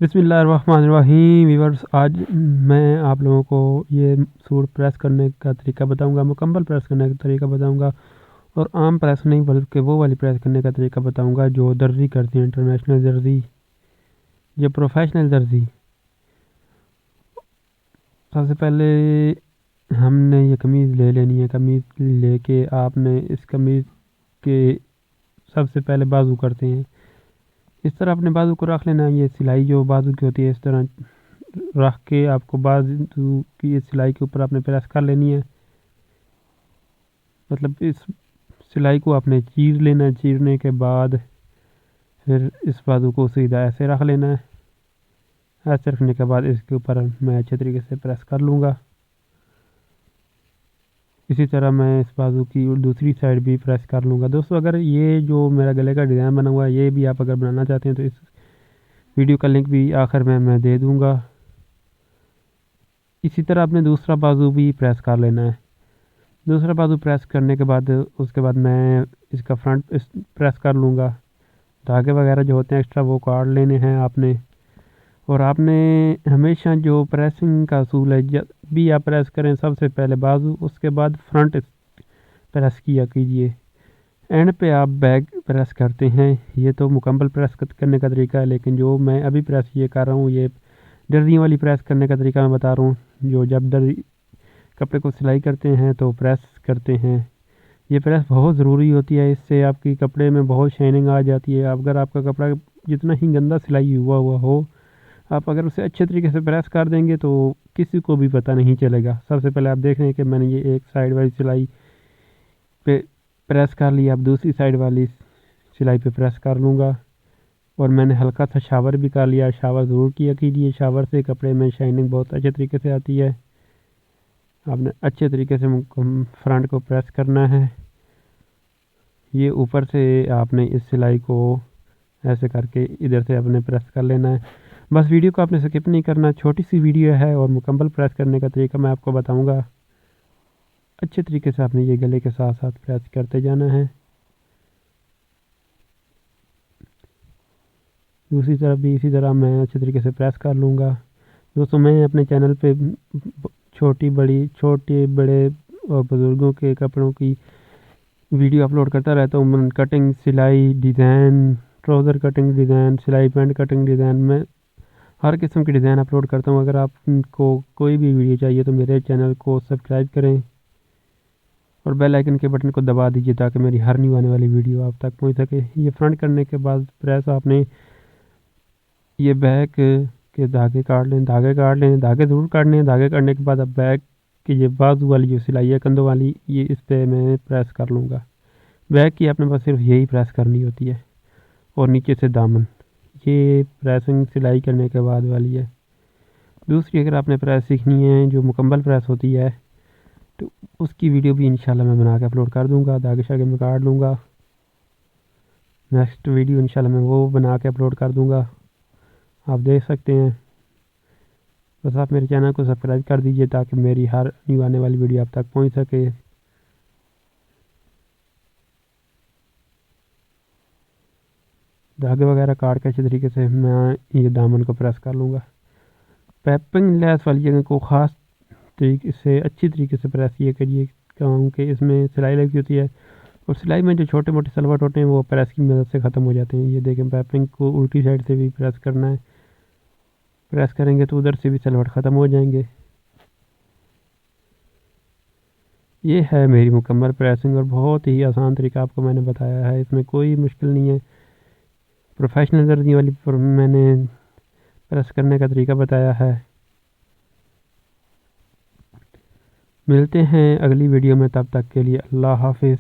बिस्मिल्लाहिर्रहमानिर्रहीम व्यूअर्स, आज मैं आप लोगों को ये सूट प्रेस करने का तरीका बताऊंगा, मुकम्मल प्रेस करने का तरीका बताऊंगा और आम प्रेस नहीं बल्कि वो वाली प्रेस करने का तरीका बताऊंगा जो दर्जी करती है, इंटरनेशनल दर्जी, ये प्रोफेशनल दर्जी। सबसे पहले हमने ये कमीज़ ले लेनी है। कमीज़ लेके आपने इस कमीज़ के सबसे पहले बाजू करते हैं, इस तरह अपने बाजू को रख लेना है। ये सिलाई जो बाजू की होती है इस तरह रख के आपको बाजू की इस सिलाई के ऊपर आपने प्रेस कर लेनी है। मतलब इस सिलाई को आपने चीर लेना है। चीरने के बाद फिर इस बाजू को सीधा ऐसे रख लेना है। ऐसे रखने के बाद इसके ऊपर मैं अच्छे तरीके से प्रेस कर लूँगा। इसी तरह मैं इस बाजू की दूसरी साइड भी प्रेस कर लूँगा। दोस्तों, अगर ये जो मेरा गले का डिज़ाइन बना हुआ है ये भी आप अगर बनाना चाहते हैं तो इस वीडियो का लिंक भी आखिर में मैं दे दूँगा। इसी तरह आपने दूसरा बाजू भी प्रेस कर लेना है। दूसरा बाजू प्रेस करने के बाद उसके बाद मैं इसका फ्रंट प्रेस कर लूँगा। धागे वगैरह जो होते हैं एक्स्ट्रा वो काट लेने हैं आपने। और आपने हमेशा जो प्रेसिंग का असूल है, जब भी आप प्रेस करें सबसे पहले बाजू, उसके बाद फ्रंट प्रेस किया कीजिए। एंड पे आप बैक प्रेस करते हैं। ये तो मुकम्मल प्रेस करने का तरीका है, लेकिन जो मैं अभी प्रेस ये कर रहा हूँ ये दर्जियों वाली प्रेस करने का तरीका मैं बता रहा हूँ। जो जब दर्जी कपड़े को सिलाई करते हैं तो प्रेस करते हैं। ये प्रेस बहुत ज़रूरी होती है, इससे आपकी कपड़े में बहुत शाइनिंग आ जाती है। अगर आपका कपड़ा जितना ही गंदा सिलाई हुआ हुआ हो, आप अगर उसे अच्छे तरीके से प्रेस कर देंगे तो किसी को भी पता नहीं चलेगा। सबसे पहले आप देख रहे हैं कि मैंने ये एक साइड वाली सिलाई पे प्रेस कर लिया। अब दूसरी साइड वाली सिलाई पे प्रेस कर लूँगा। और मैंने हल्का सा शावर भी कर लिया। शावर ज़रूर किया कीजिए, शावर से कपड़े में शाइनिंग बहुत अच्छे तरीके से आती है। आपने अच्छे तरीके से फ्रंट को प्रेस करना है। ये ऊपर से आपने इस सिलाई को ऐसे करके इधर से आपने प्रेस कर लेना है। बस वीडियो को आपने स्किप नहीं करना, छोटी सी वीडियो है और मुकम्मल प्रेस करने का तरीका मैं आपको बताऊंगा। अच्छे तरीके से आपने ये गले के साथ साथ प्रेस करते जाना है। दूसरी तरफ भी इसी तरह मैं अच्छे तरीके से प्रेस कर लूँगा। दोस्तों, मैं अपने चैनल पे छोटे बड़े और बुज़ुर्गों के कपड़ों की वीडियो अपलोड करता रहता हूँ। कटिंग, सिलाई, डिज़ाइन, ट्राउज़र कटिंग डिज़ाइन, सिलाई पैंट कटिंग डिज़ाइन, मैं हर किस्म की डिज़ाइन अपलोड करता हूँ। अगर आपको कोई भी वीडियो चाहिए तो मेरे चैनल को सब्सक्राइब करें और बेल आइकन के बटन को दबा दीजिए ताकि मेरी हर न्यू आने वाली वीडियो आप तक पहुँच सके। ये फ्रंट करने के बाद प्रेस आपने ये बैक के धागे काट लें। धागे ज़रूर काटने हैं। धागे काटने के बाद अब बैक की ये बाजू वाली जो सिलाई है कंधों वाली, ये इस पर मैं प्रेस कर लूँगा। बैक की आपने बस सिर्फ यही प्रेस करनी होती है और नीचे से दामन, ये प्रेसिंग सिलाई करने के बाद वाली है। दूसरी अगर आपने प्रेस सीखनी है जो मुकम्मल प्रेस होती है तो उसकी वीडियो भी इंशाल्लाह मैं बना के अपलोड कर दूँगा। धागे शागे मैं काट लूँगा। नेक्स्ट वीडियो इंशाल्लाह मैं वो बना के अपलोड कर दूँगा, आप देख सकते हैं। बस आप मेरे चैनल को सब्सक्राइब कर दीजिए ताकि मेरी हर न्यू आने वाली वीडियो आप तक पहुंच सके। धागे वगैरह काट के अच्छे तरीके से मैं ये दामन को प्रेस कर लूँगा। पैपिंग लेस वाली जगह को ख़ास तरीके से अच्छी तरीके से प्रेस ये करिए क्योंकि इसमें सिलाई लगी होती है और सिलाई में जो छोटे मोटे सलवट होते हैं वो प्रेस की मदद से ख़त्म हो जाते हैं। ये देखें, पैपिंग को उल्टी साइड से भी प्रेस करना है। प्रेस करेंगे तो उधर से भी सलवट ख़त्म हो जाएंगे। ये है मेरी मुकम्मल प्रेसिंग और बहुत ही आसान तरीका आपको मैंने बताया है, इसमें कोई मुश्किल नहीं है। प्रोफेशनल दर्जी वाली पर मैंने प्रेस करने का तरीका बताया है। मिलते हैं अगली वीडियो में, तब तक के लिए अल्लाह हाफिज़।